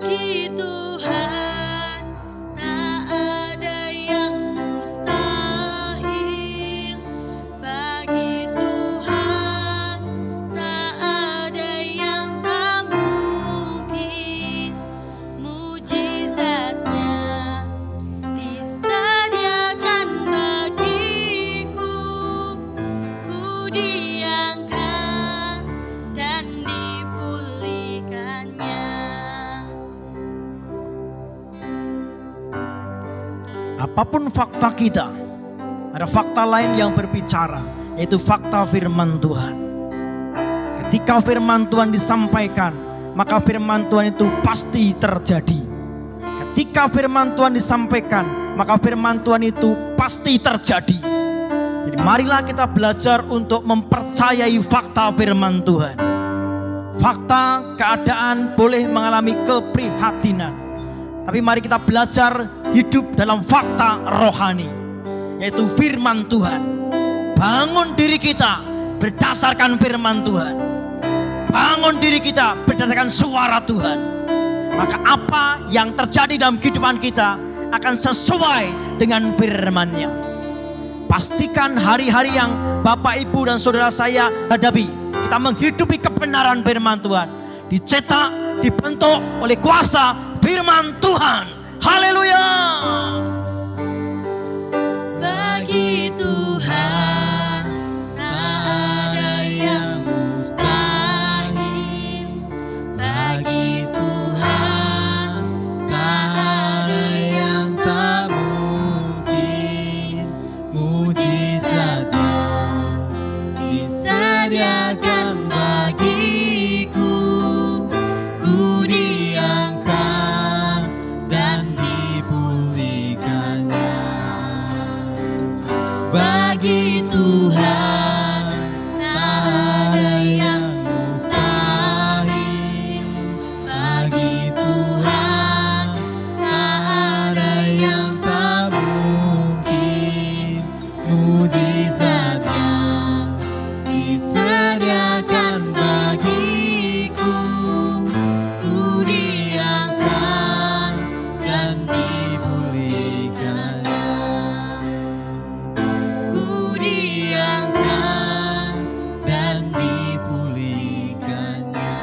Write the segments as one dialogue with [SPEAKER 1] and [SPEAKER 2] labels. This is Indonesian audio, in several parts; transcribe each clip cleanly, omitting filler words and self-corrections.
[SPEAKER 1] Bagi Tuhan tak ada yang mustahil. Bagi Tuhan tak ada yang tak mungkin. Mujizatnya disediakan bagiku. Ku diangkat dan dipulihkannya.
[SPEAKER 2] Apapun fakta kita, ada fakta lain yang berbicara, yaitu fakta firman Tuhan. Ketika firman Tuhan disampaikan, maka firman Tuhan itu pasti terjadi. Ketika firman Tuhan disampaikan, maka firman Tuhan itu pasti terjadi. Jadi marilah kita belajar untuk mempercayai fakta firman Tuhan. Fakta keadaan boleh mengalami keprihatinan, tapi mari kita belajar hidup dalam fakta rohani, yaitu firman Tuhan. Bangun diri kita berdasarkan firman Tuhan. Bangun diri kita berdasarkan suara Tuhan. Maka apa yang terjadi dalam kehidupan kita akan sesuai dengan firman-Nya. Pastikan hari-hari yang Bapak, Ibu, dan saudara saya hadapi, kita menghidupi kebenaran firman Tuhan, dicetak, dibentuk oleh kuasa firman Tuhan. Haleluya.
[SPEAKER 1] Bagi Tuhan tak ada yang mustahil. Bagi Tuhan tak ada yang tak mungkin. Mujizatnya disediakan bagiku. Ku diangkat dan dipulihkannya. Bagi Tuhan tak ada yang mustahil. Bagi Tuhan tak ada yang tak mungkin. Mujizatnya disediakan bagiku. Ku diangkat dan dipulihkannya. Ku diangkat dan dipulihkannya.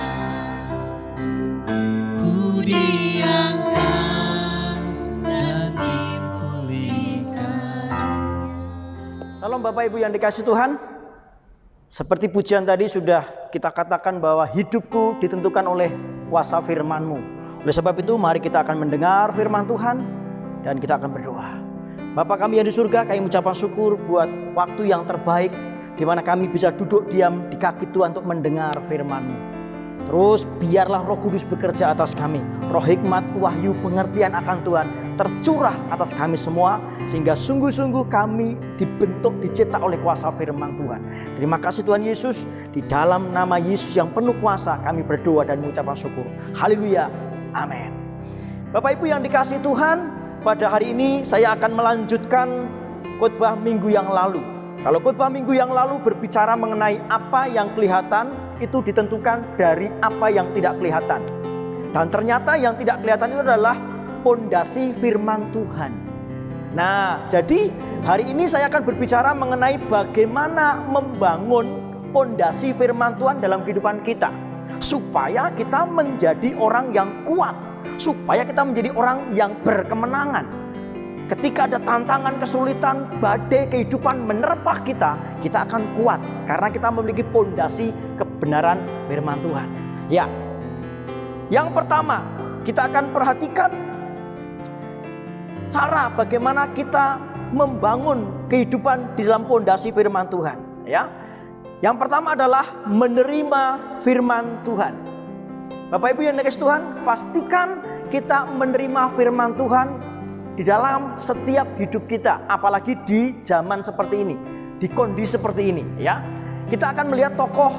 [SPEAKER 1] Ku diangkat dan dipulihkannya.
[SPEAKER 2] Salam Bapak Ibu yang dikasihi Tuhan. Seperti pujian tadi sudah kita katakan bahwa hidupku ditentukan oleh kuasa firman-Mu. Oleh sebab itu mari kita akan mendengar firman Tuhan dan kita akan berdoa. Bapa kami yang di surga, kami mengucapkan syukur buat waktu yang terbaik di mana kami bisa duduk diam di kaki Tuhan untuk mendengar firman-Mu. Terus biarlah Roh Kudus bekerja atas kami. Roh hikmat, wahyu, pengertian akan Tuhan tercurah atas kami semua, sehingga sungguh-sungguh kami dibentuk, dicetak oleh kuasa firman Tuhan. Terima kasih Tuhan Yesus. Di dalam nama Yesus yang penuh kuasa kami berdoa dan mengucapkan syukur. Haleluya. Amin. Bapak Ibu yang dikasihi Tuhan, pada hari ini saya akan melanjutkan khotbah minggu yang lalu. Kalau khotbah minggu yang lalu berbicara mengenai apa yang kelihatan, itu ditentukan dari apa yang tidak kelihatan. Dan ternyata yang tidak kelihatan itu adalah pondasi firman Tuhan. Nah, jadi hari ini saya akan berbicara mengenai bagaimana membangun pondasi firman Tuhan dalam kehidupan kita, supaya kita menjadi orang yang kuat, supaya kita menjadi orang yang berkemenangan. Ketika ada tantangan, kesulitan, badai kehidupan menerpa kita, kita akan kuat karena kita memiliki pondasi kebenaran firman Tuhan. Ya, yang pertama kita akan perhatikan cara bagaimana kita membangun kehidupan di dalam pondasi firman Tuhan. Ya, yang pertama adalah menerima firman Tuhan. Bapak Ibu yang dikasihi Tuhan, pastikan kita menerima firman Tuhan di dalam setiap hidup kita, apalagi di zaman seperti ini, di kondisi seperti ini. Ya, kita akan melihat tokoh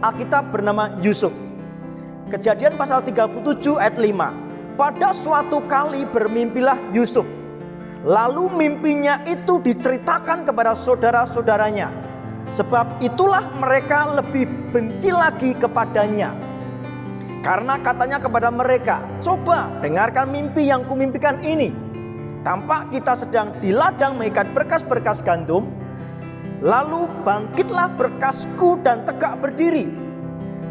[SPEAKER 2] Alkitab bernama Yusuf. Kejadian pasal 37 ayat 5. Pada suatu kali bermimpilah Yusuf, lalu mimpinya itu diceritakan kepada saudara-saudaranya. Sebab itulah mereka lebih benci lagi kepadanya. Karena katanya kepada mereka, coba dengarkan mimpi yang kumimpikan ini. Tampak kita sedang di ladang mengikat berkas-berkas gandum, lalu bangkitlah berkasku dan tegak berdiri.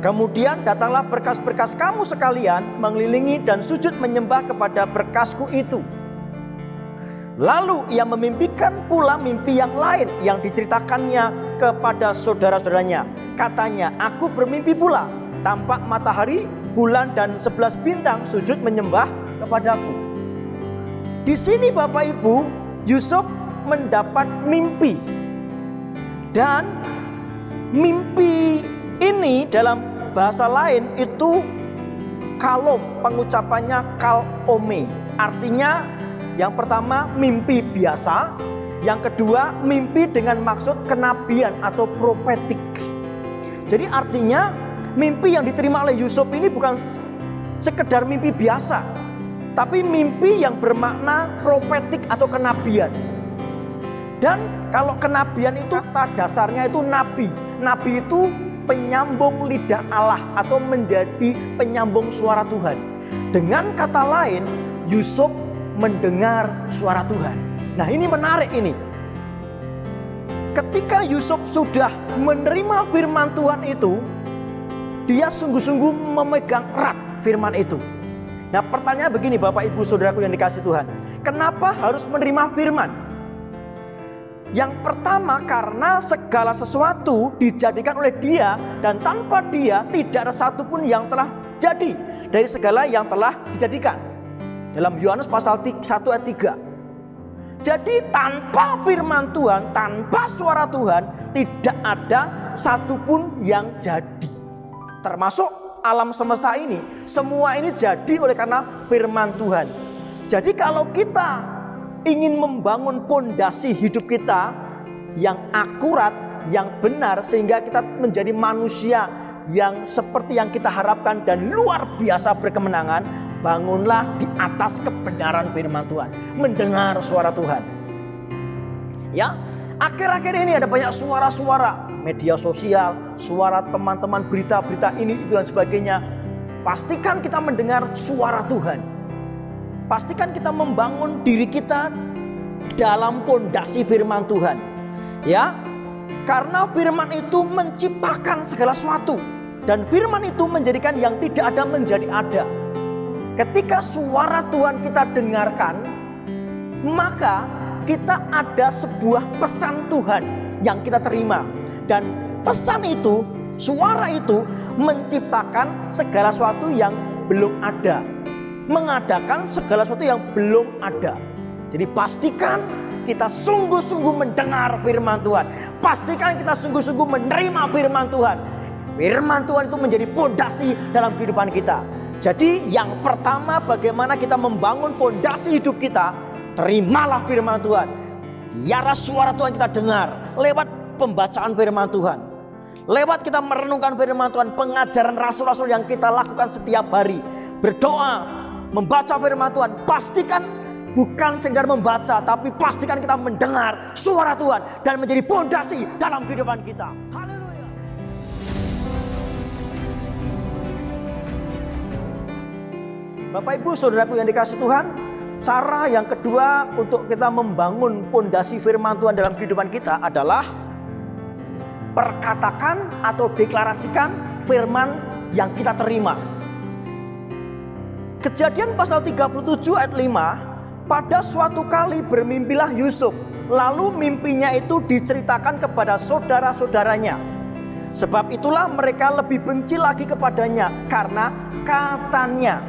[SPEAKER 2] Kemudian datanglah berkas-berkas kamu sekalian mengelilingi dan sujud menyembah kepada berkasku itu. Lalu ia memimpikan pula mimpi yang lain yang diceritakannya kepada saudara-saudaranya. Katanya, aku bermimpi pula, tampak matahari, bulan dan 11 bintang sujud menyembah kepadaku. Di sini Bapak Ibu, Yusuf mendapat mimpi. Dan mimpi ini dalam bahasa lain itu kalom, pengucapannya kalome. Artinya yang pertama mimpi biasa, yang kedua mimpi dengan maksud kenabian atau profetik. Jadi artinya mimpi yang diterima oleh Yusuf ini bukan sekedar mimpi biasa, tapi mimpi yang bermakna profetik atau kenabian. Dan kalau kenabian itu kata dasarnya itu nabi. Nabi itu penyambung lidah Allah atau menjadi penyambung suara Tuhan. Dengan kata lain, Yusuf mendengar suara Tuhan. Nah, ini menarik ini. Ketika Yusuf sudah menerima firman Tuhan itu, dia sungguh-sungguh memegang erat firman itu. Nah, pertanyaan begini Bapak Ibu Saudaraku yang dikasihi Tuhan. Kenapa harus menerima firman? Yang pertama karena segala sesuatu dijadikan oleh dia, dan tanpa dia tidak ada satupun yang telah jadi dari segala yang telah dijadikan. Dalam Yohanes pasal 1 ayat 3. Jadi tanpa firman Tuhan, tanpa suara Tuhan, tidak ada satupun yang jadi. Termasuk alam semesta ini, semua ini jadi oleh karena firman Tuhan. Jadi kalau kita ingin membangun pondasi hidup kita yang akurat, yang benar, sehingga kita menjadi manusia yang seperti yang kita harapkan dan luar biasa berkemenangan, bangunlah di atas kebenaran firman Tuhan, mendengar suara Tuhan. Ya, akhir-akhir ini ada banyak suara-suara media sosial, suara teman-teman, berita-berita ini itu dan sebagainya. Pastikan kita mendengar suara Tuhan. Pastikan kita membangun diri kita dalam pondasi firman Tuhan. Ya, karena firman itu menciptakan segala sesuatu, dan firman itu menjadikan yang tidak ada menjadi ada. Ketika suara Tuhan kita dengarkan, maka kita ada sebuah pesan Tuhan yang kita terima. Dan pesan itu, suara itu menciptakan segala sesuatu yang belum ada, mengadakan segala sesuatu yang belum ada. Jadi pastikan kita sungguh-sungguh mendengar firman Tuhan. Pastikan kita sungguh-sungguh menerima firman Tuhan. Firman Tuhan itu menjadi pondasi dalam kehidupan kita. Jadi yang pertama, bagaimana kita membangun pondasi hidup kita? Terimalah firman Tuhan. Biarlah suara Tuhan kita dengar lewat pembacaan firman Tuhan, lewat kita merenungkan firman Tuhan, pengajaran rasul-rasul yang kita lakukan setiap hari, berdoa, membaca firman Tuhan. Pastikan bukan sekedar membaca, tapi pastikan kita mendengar suara Tuhan dan menjadi pondasi dalam kehidupan kita. Haleluya. Bapak Ibu Saudaraku yang dikasihi Tuhan, cara yang kedua untuk kita membangun pondasi firman Tuhan dalam kehidupan kita adalah perkatakan atau deklarasikan firman yang kita terima. Kejadian pasal 37 ayat 5, pada suatu kali bermimpilah Yusuf, lalu mimpinya itu diceritakan kepada saudara-saudaranya. Sebab itulah mereka lebih benci lagi kepadanya, karena katanya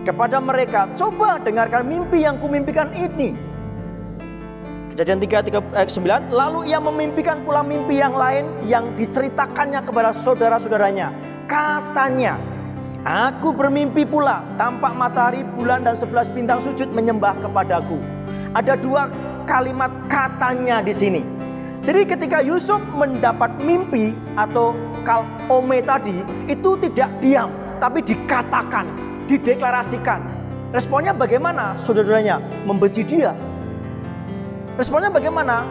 [SPEAKER 2] kepada mereka, coba dengarkan mimpi yang kumimpikan ini. Kejadian 3 ayat 9, lalu ia memimpikan pula mimpi yang lain yang diceritakannya kepada saudara-saudaranya. Katanya, aku bermimpi pula, tampak matahari, bulan dan 11 bintang sujud menyembah kepadaku. Ada dua kalimat katanya di sini. Jadi ketika Yusuf mendapat mimpi atau kalome tadi, itu tidak diam, tapi dikatakan, dideklarasikan. Responnya bagaimana saudara-saudaranya? Membenci dia. Responnya bagaimana?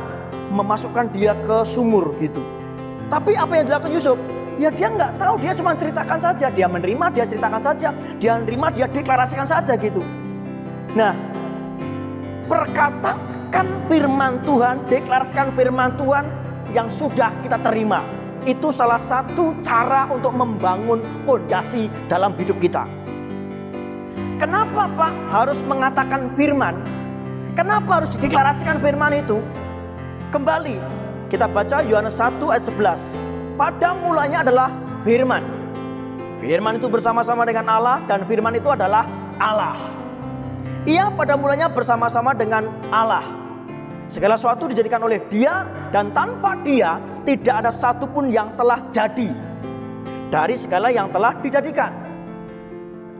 [SPEAKER 2] Memasukkan dia ke sumur gitu. Tapi apa yang dilakukan Yusuf? Ya dia nggak tahu, dia cuma ceritakan saja. Dia menerima, dia ceritakan saja. Dia menerima, dia deklarasikan saja gitu. Nah, perkatakan firman Tuhan, deklarasikan firman Tuhan yang sudah kita terima. Itu salah satu cara untuk membangun fondasi dalam hidup kita. Kenapa Pak harus mengatakan firman? Kenapa harus dideklarasikan firman itu? Kembali, kita baca Yohanes 1 ayat 11. Pada mulanya adalah firman. Firman itu bersama-sama dengan Allah dan firman itu adalah Allah. Ia pada mulanya bersama-sama dengan Allah. Segala sesuatu dijadikan oleh Dia dan tanpa Dia tidak ada satupun yang telah jadi dari segala yang telah dijadikan.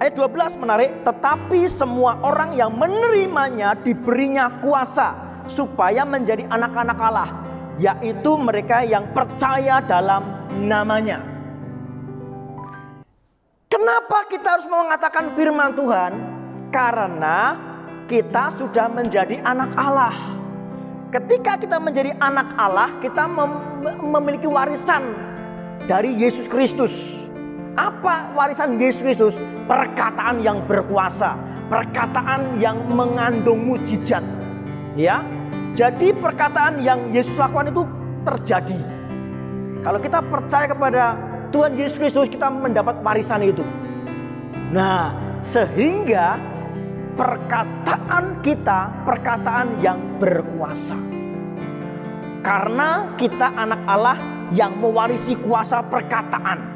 [SPEAKER 2] Ayat 12 menarik, tetapi semua orang yang menerimanya diberinya kuasa supaya menjadi anak-anak Allah, yaitu mereka yang percaya dalam namanya. Kenapa kita harus mengatakan firman Tuhan? Karena kita sudah menjadi anak Allah. Ketika kita menjadi anak Allah, kita memiliki warisan dari Yesus Kristus. Apa warisan Yesus Kristus? Perkataan yang berkuasa, perkataan yang mengandung mujizat. Ya, jadi perkataan yang Yesus lakukan itu terjadi. Kalau kita percaya kepada Tuhan Yesus Kristus, kita mendapat warisan itu. Nah, sehingga perkataan kita, perkataan yang berkuasa. Karena kita anak Allah yang mewarisi kuasa perkataan.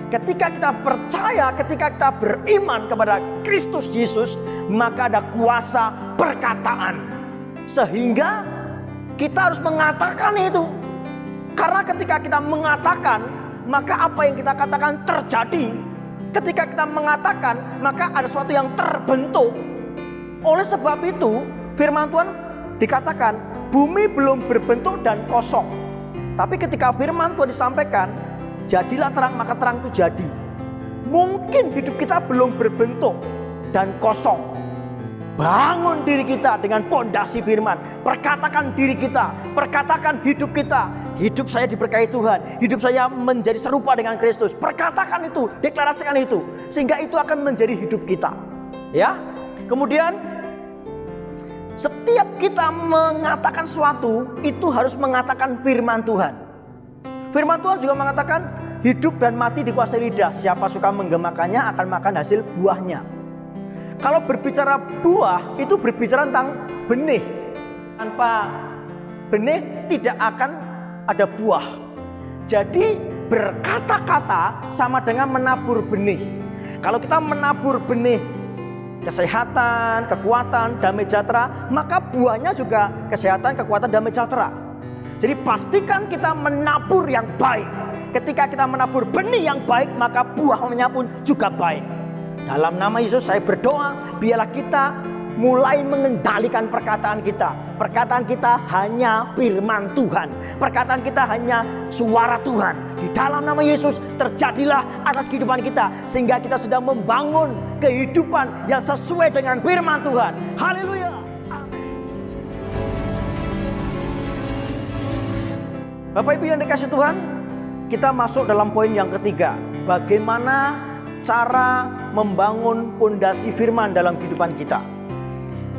[SPEAKER 2] Ketika kita percaya, ketika kita beriman kepada Kristus Yesus, maka ada kuasa perkataan. Sehingga kita harus mengatakan itu. Karena ketika kita mengatakan, maka apa yang kita katakan terjadi. Ketika kita mengatakan, maka ada sesuatu yang terbentuk. Oleh sebab itu, firman Tuhan dikatakan, bumi belum berbentuk dan kosong. Tapi ketika firman Tuhan disampaikan, jadilah terang, maka terang itu jadi. Mungkin hidup kita belum berbentuk dan kosong. Bangun diri kita dengan pondasi firman. Perkatakan diri kita, perkatakan hidup kita. Hidup saya diberkahi Tuhan, hidup saya menjadi serupa dengan Kristus. Perkatakan itu, deklarasikan itu, sehingga itu akan menjadi hidup kita. Ya. Kemudian setiap kita mengatakan sesuatu, itu harus mengatakan firman Tuhan. Firman Tuhan juga mengatakan hidup dan mati dikuasai lidah. Siapa suka menggemakannya akan makan hasil buahnya. Kalau berbicara buah, itu berbicara tentang benih. Tanpa benih tidak akan ada buah. Jadi berkata-kata sama dengan menabur benih. Kalau kita menabur benih kesehatan, kekuatan, damai sejahtera, maka buahnya juga kesehatan, kekuatan, damai sejahtera. Jadi pastikan kita menabur yang baik. Ketika kita menabur benih yang baik, maka buahnya pun juga baik. Dalam nama Yesus saya berdoa, biarlah kita mulai mengendalikan perkataan kita. Perkataan kita hanya firman Tuhan. Perkataan kita hanya suara Tuhan. Di dalam nama Yesus terjadilah atas kehidupan kita, sehingga kita sedang membangun kehidupan yang sesuai dengan firman Tuhan. Haleluya. Bapak Ibu yang dikasihi Tuhan, kita masuk dalam poin yang ketiga. Bagaimana cara membangun pondasi firman dalam kehidupan kita.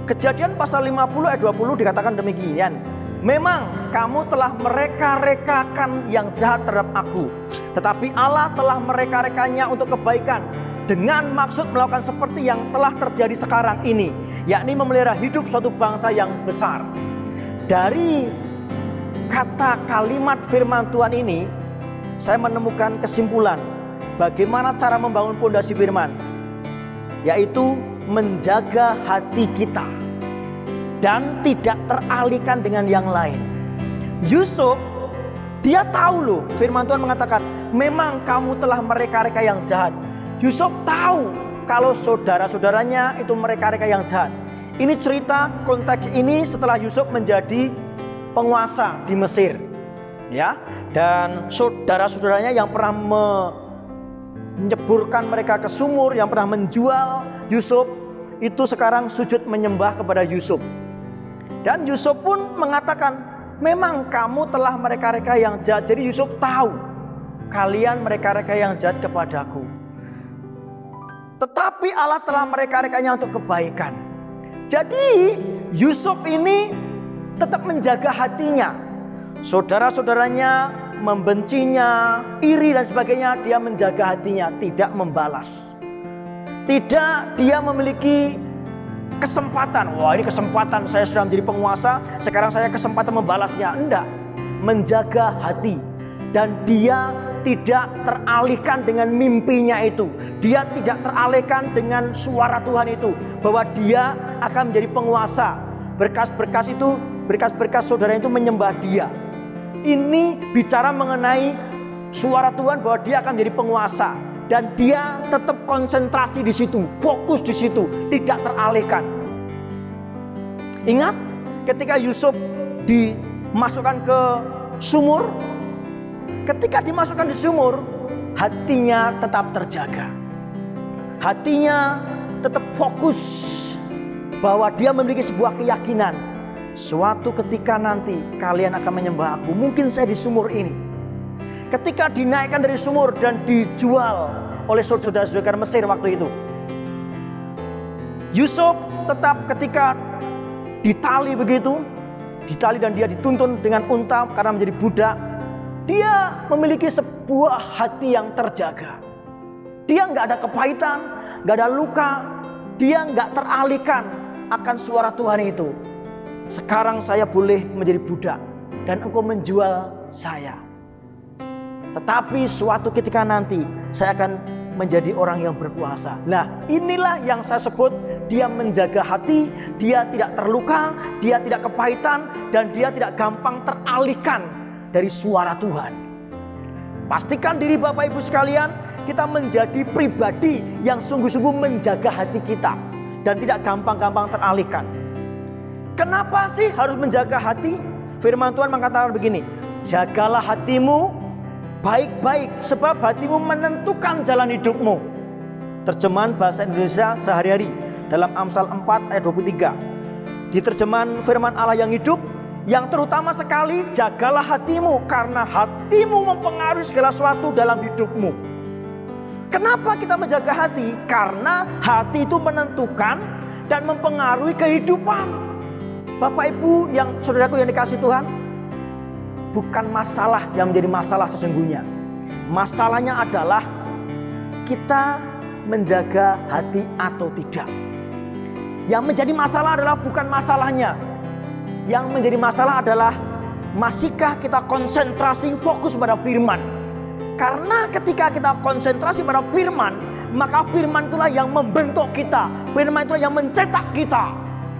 [SPEAKER 2] Kejadian pasal 50 ayat 20 dikatakan demikian. Memang kamu telah mereka-rekakan yang jahat terhadap aku, tetapi Allah telah mereka-rekanya untuk kebaikan, dengan maksud melakukan seperti yang telah terjadi sekarang ini, yakni memelihara hidup suatu bangsa yang besar. Dari kata kalimat firman Tuhan ini, saya menemukan kesimpulan bagaimana cara membangun pondasi firman, yaitu menjaga hati kita dan tidak teralihkan dengan yang lain. Yusuf, dia tahu loh, firman Tuhan mengatakan memang kamu telah mereka-reka yang jahat. Yusuf tahu kalau saudara-saudaranya itu mereka-reka yang jahat. Ini cerita konteks ini setelah Yusuf menjadi penguasa di Mesir, ya, dan saudara-saudaranya yang pernah menyeburkan mereka ke sumur, yang pernah menjual Yusuf, itu sekarang sujud menyembah kepada Yusuf. Dan Yusuf pun mengatakan, memang kamu telah mereka-reka yang jahat. Jadi Yusuf tahu kalian mereka-reka yang jahat kepadaku. Tetapi Allah telah mereka-rekanya untuk kebaikan. Jadi Yusuf ini tetap menjaga hatinya. Saudara-saudaranya membencinya, iri dan sebagainya, dia menjaga hatinya, tidak membalas. Tidak dia memiliki kesempatan, wah ini kesempatan saya sudah menjadi penguasa, sekarang saya kesempatan membalasnya. Enggak, menjaga hati. Dan dia tidak teralihkan dengan mimpinya itu. Dia tidak teralihkan dengan suara Tuhan itu, bahwa dia akan menjadi penguasa. Berkas-berkas itu, berkas-berkas saudara itu menyembah dia. Ini bicara mengenai suara Tuhan bahwa dia akan menjadi penguasa. Dan dia tetap konsentrasi di situ, fokus di situ, tidak teralihkan. Ingat ketika Yusuf dimasukkan ke sumur, ketika dimasukkan di sumur, hatinya tetap terjaga. Hatinya tetap fokus bahwa dia memiliki sebuah keyakinan. Suatu ketika nanti kalian akan menyembah aku, mungkin saya di sumur ini. Ketika dinaikkan dari sumur dan dijual oleh saudara-saudara Mesir waktu itu, Yusuf tetap ketika ditali begitu, ditali dan dia dituntun dengan unta karena menjadi budak, dia memiliki sebuah hati yang terjaga. Dia nggak ada kepahitan, nggak ada luka, dia nggak teralihkan akan suara Tuhan itu. Sekarang saya boleh menjadi budak dan engkau menjual saya. Tetapi suatu ketika nanti saya akan menjadi orang yang berkuasa. Nah, inilah yang saya sebut dia menjaga hati, dia tidak terluka, dia tidak kepahitan, dan dia tidak gampang teralihkan dari suara Tuhan. Pastikan diri Bapak Ibu sekalian, kita menjadi pribadi yang sungguh-sungguh menjaga hati kita dan tidak gampang-gampang teralihkan. Kenapa sih harus menjaga hati? Firman Tuhan mengatakan begini, jagalah hatimu baik-baik sebab hatimu menentukan jalan hidupmu. Terjemahan bahasa Indonesia sehari-hari dalam Amsal 4 ayat 23. Di terjemahan firman Allah yang hidup, yang terutama sekali, jagalah hatimu karena hatimu mempengaruhi segala sesuatu dalam hidupmu. Kenapa kita menjaga hati? Karena hati itu menentukan dan mempengaruhi kehidupan. Bapak Ibu yang saudaraku yang dikasih Tuhan, bukan masalah yang menjadi masalah sesungguhnya. Masalahnya adalah kita menjaga hati atau tidak. Yang menjadi masalah adalah bukan masalahnya. Yang menjadi masalah adalah masihkah kita konsentrasi fokus pada firman. Karena ketika kita konsentrasi pada firman, maka firman itulah yang membentuk kita. Firman itulah yang mencetak kita.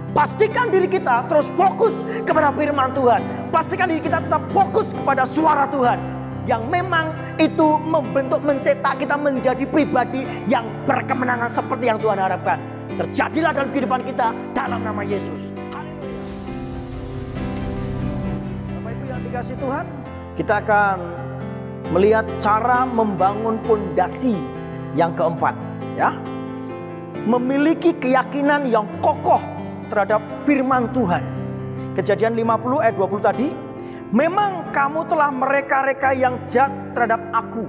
[SPEAKER 2] Pastikan diri kita terus fokus kepada firman Tuhan. Pastikan diri kita tetap fokus kepada suara Tuhan, yang memang itu membentuk, mencetak kita menjadi pribadi yang berkemenangan seperti yang Tuhan harapkan. Terjadilah dalam kehidupan kita dalam nama Yesus. Haleluya. Bapak Ibu yang dikasih Tuhan, kita akan melihat cara membangun pondasi yang keempat, ya. Memiliki keyakinan yang kokoh terhadap firman Tuhan. Kejadian 50 ayat 20 tadi, memang kamu telah mereka-reka yang jahat terhadap aku,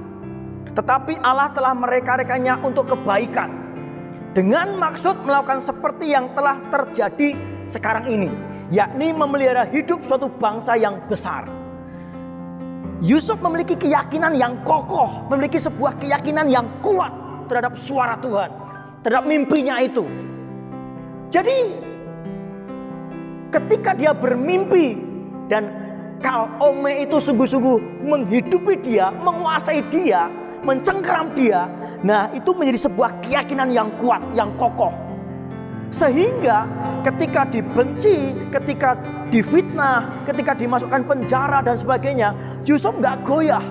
[SPEAKER 2] tetapi Allah telah mereka-rekanya untuk kebaikan, dengan maksud melakukan seperti yang telah terjadi sekarang ini, yakni memelihara hidup suatu bangsa yang besar. Yusuf memiliki keyakinan yang kokoh, memiliki sebuah keyakinan yang kuat terhadap suara Tuhan, terhadap mimpinya itu. Jadi ketika dia bermimpi dan Kalome itu sungguh-sungguh menghidupi dia, menguasai dia, mencengkeram dia, nah itu menjadi sebuah keyakinan yang kuat, yang kokoh. Sehingga ketika dibenci, ketika difitnah, ketika dimasukkan penjara dan sebagainya, Yusuf nggak goyah.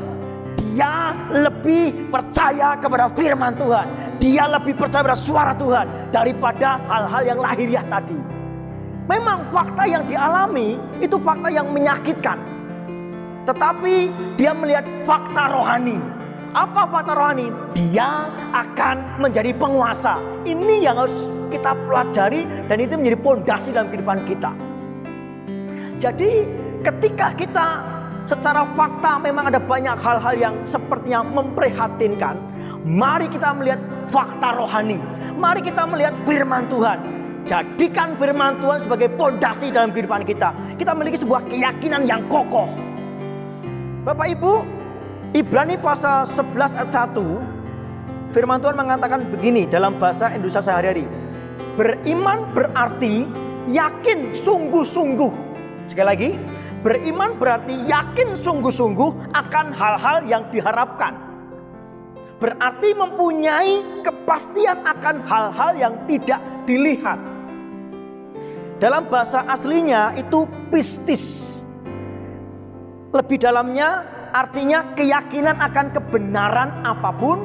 [SPEAKER 2] Dia lebih percaya kepada firman Tuhan. Dia lebih percaya pada suara Tuhan daripada hal-hal yang lahiriah tadi. Memang fakta yang dialami itu fakta yang menyakitkan. Tetapi dia melihat fakta rohani. Apa fakta rohani? Dia akan menjadi penguasa. Ini yang harus kita pelajari dan itu menjadi pondasi dalam kehidupan kita. Jadi ketika kita secara fakta memang ada banyak hal-hal yang sepertinya memprihatinkan. Mari kita melihat fakta rohani. Mari kita melihat firman Tuhan. Jadikan firman Tuhan sebagai pondasi dalam kehidupan kita. Kita memiliki sebuah keyakinan yang kokoh. Bapak Ibu, Ibrani pasal 11 ayat 1, firman Tuhan mengatakan begini dalam bahasa Indonesia sehari-hari. Beriman berarti yakin sungguh-sungguh. Sekali lagi, beriman berarti yakin sungguh-sungguh akan hal-hal yang diharapkan. Berarti mempunyai kepastian akan hal-hal yang tidak dilihat. Dalam bahasa aslinya itu pistis. Lebih dalamnya artinya keyakinan akan kebenaran apapun.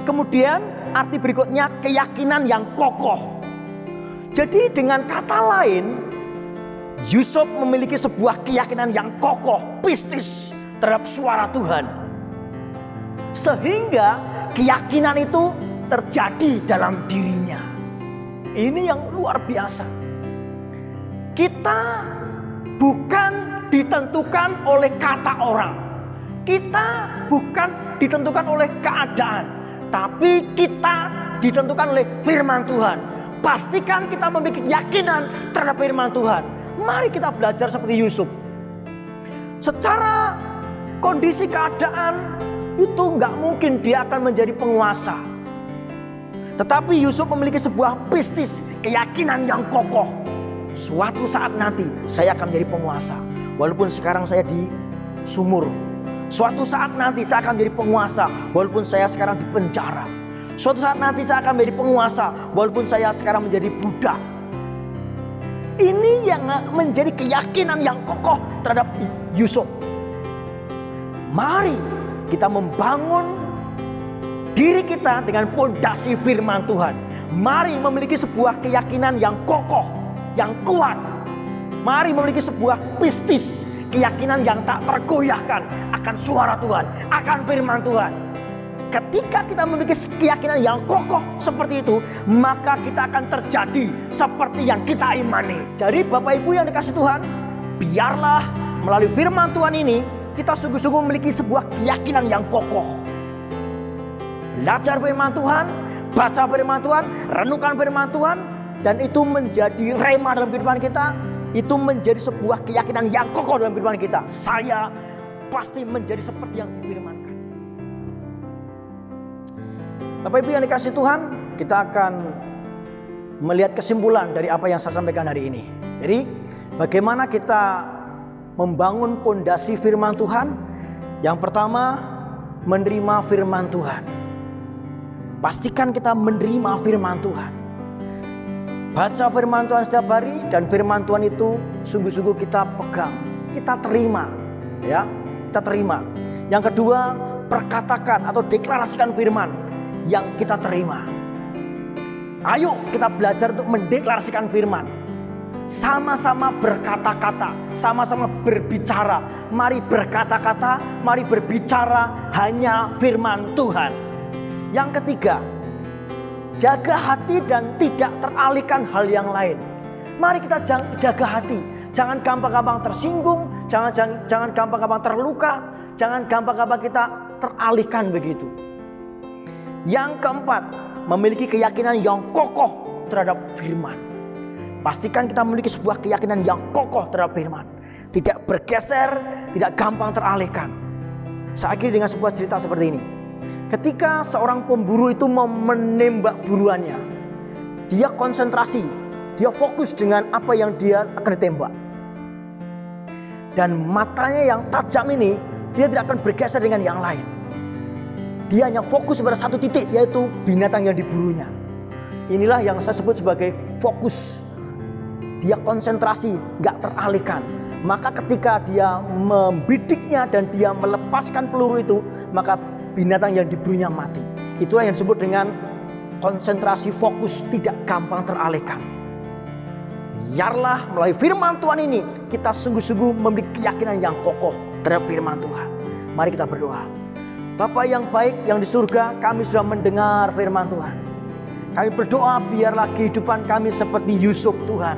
[SPEAKER 2] Kemudian arti berikutnya keyakinan yang kokoh. Jadi dengan kata lain, Yusuf memiliki sebuah keyakinan yang kokoh, pistis terhadap suara Tuhan. Sehingga keyakinan itu terjadi dalam dirinya. Ini yang luar biasa. Kita bukan ditentukan oleh kata orang. Kita bukan ditentukan oleh keadaan. Tapi kita ditentukan oleh firman Tuhan. Pastikan kita memiliki keyakinan terhadap firman Tuhan. Mari kita belajar seperti Yusuf. Secara kondisi keadaan itu nggak mungkin dia akan menjadi penguasa. Tetapi Yusuf memiliki sebuah pistis, keyakinan yang kokoh. Suatu saat nanti saya akan menjadi penguasa. Walaupun sekarang saya di sumur. Suatu saat nanti saya akan menjadi penguasa. Walaupun saya sekarang di penjara. Suatu saat nanti saya akan menjadi penguasa. Walaupun saya sekarang menjadi budak. Ini yang menjadi keyakinan yang kokoh terhadap Yusuf. Mari kita membangun diri kita dengan pondasi firman Tuhan. Mari memiliki sebuah keyakinan yang kokoh, yang kuat. Mari memiliki sebuah pistis, keyakinan yang tak tergoyahkan akan suara Tuhan, akan firman Tuhan. Ketika kita memiliki keyakinan yang kokoh seperti itu, maka kita akan terjadi seperti yang kita imani. Jadi Bapak Ibu yang dikasih Tuhan, biarlah melalui firman Tuhan ini kita sungguh-sungguh memiliki sebuah keyakinan yang kokoh. Belajar firman Tuhan, baca firman Tuhan, renungkan firman Tuhan, dan itu menjadi rema dalam kehidupan kita. Itu menjadi sebuah keyakinan yang kokoh dalam kehidupan kita. Saya pasti menjadi seperti yang difirmankan. Bapak Ibu yang dikasih Tuhan, kita akan melihat kesimpulan dari apa yang saya sampaikan hari ini. Jadi bagaimana kita membangun pondasi firman Tuhan? Yang pertama, menerima firman Tuhan. Pastikan kita menerima firman Tuhan. Baca firman Tuhan setiap hari, dan firman Tuhan itu sungguh-sungguh kita pegang, kita terima, ya, kita terima. Yang kedua, perkatakan atau deklarasikan firman yang kita terima. Ayo kita belajar untuk mendeklarasikan firman. Sama-sama berkata-kata, sama-sama berbicara. Mari berkata-kata, mari berbicara hanya firman Tuhan. Yang ketiga, jaga hati dan tidak teralihkan hal yang lain. Mari kita jaga hati. Jangan gampang-gampang tersinggung, jangan gampang-gampang terluka, jangan gampang-gampang kita teralihkan begitu. Yang keempat, memiliki keyakinan yang kokoh terhadap firman. Pastikan kita memiliki sebuah keyakinan yang kokoh terhadap firman. Tidak bergeser, tidak gampang teralihkan. Saya akhiri dengan sebuah cerita seperti ini. Ketika seorang pemburu itu mau menembak buruannya, dia konsentrasi, dia fokus dengan apa yang dia akan ditembak. Dan matanya yang tajam ini, dia tidak akan bergeser dengan yang lain. Dia hanya fokus pada satu titik, yaitu binatang yang diburunya. Inilah yang saya sebut sebagai fokus. Dia konsentrasi, gak teralihkan. Maka ketika dia membidiknya dan dia melepaskan peluru itu, maka binatang yang diburunya mati. Itulah yang disebut dengan konsentrasi fokus, tidak gampang teralihkan. Biarlah melalui firman Tuhan ini kita sungguh-sungguh memiliki keyakinan yang kokoh terhadap firman Tuhan. Mari kita berdoa. Bapa yang baik yang di surga, kami sudah mendengar firman Tuhan. Kami berdoa biarlah kehidupan kami seperti Yusuf Tuhan.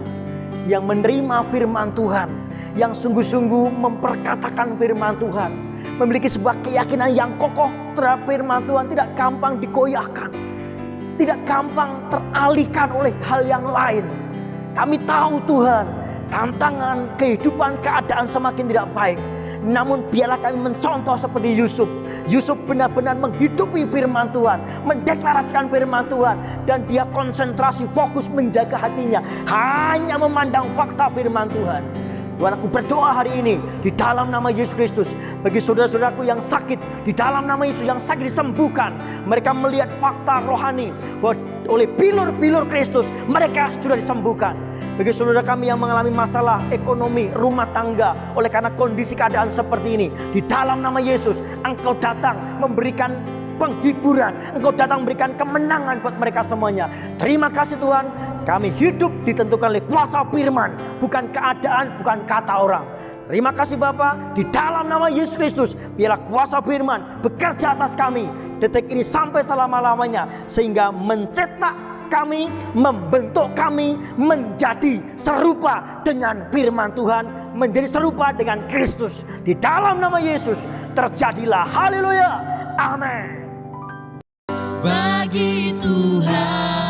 [SPEAKER 2] yang menerima firman Tuhan, yang sungguh-sungguh memperkatakan firman Tuhan, memiliki sebuah keyakinan yang kokoh terhadap firman Tuhan, tidak gampang digoyahkan, tidak gampang teralihkan oleh hal yang lain. Kami tahu Tuhan, tantangan kehidupan, keadaan semakin tidak baik. Namun biarlah kami mencontoh seperti Yusuf. Yusuf benar-benar menghidupi firman Tuhan, mendeklarasikan firman Tuhan, dan dia konsentrasi, fokus menjaga hatinya, hanya memandang fakta firman Tuhan. Tuhan, aku berdoa hari ini di dalam nama Yesus Kristus, bagi saudara-saudaraku yang sakit, di dalam nama Yesus yang sakit disembuhkan. Mereka melihat fakta rohani bahwa oleh pilur-pilur Kristus mereka sudah disembuhkan. Bagi saudara kami yang mengalami masalah ekonomi, rumah tangga, oleh karena kondisi keadaan seperti ini, di dalam nama Yesus Engkau datang memberikan penghiburan, Engkau datang memberikan kemenangan buat mereka semuanya. Terima kasih Tuhan, kami hidup ditentukan oleh kuasa firman, bukan keadaan, bukan kata orang. Terima kasih Bapa, di dalam nama Yesus Kristus biarlah kuasa firman bekerja atas kami detik ini sampai selama-lamanya, sehingga mencetak kami, membentuk kami menjadi serupa dengan firman Tuhan, menjadi serupa dengan Kristus. Di dalam nama Yesus terjadilah, haleluya, amin.
[SPEAKER 1] Bagi Tuhan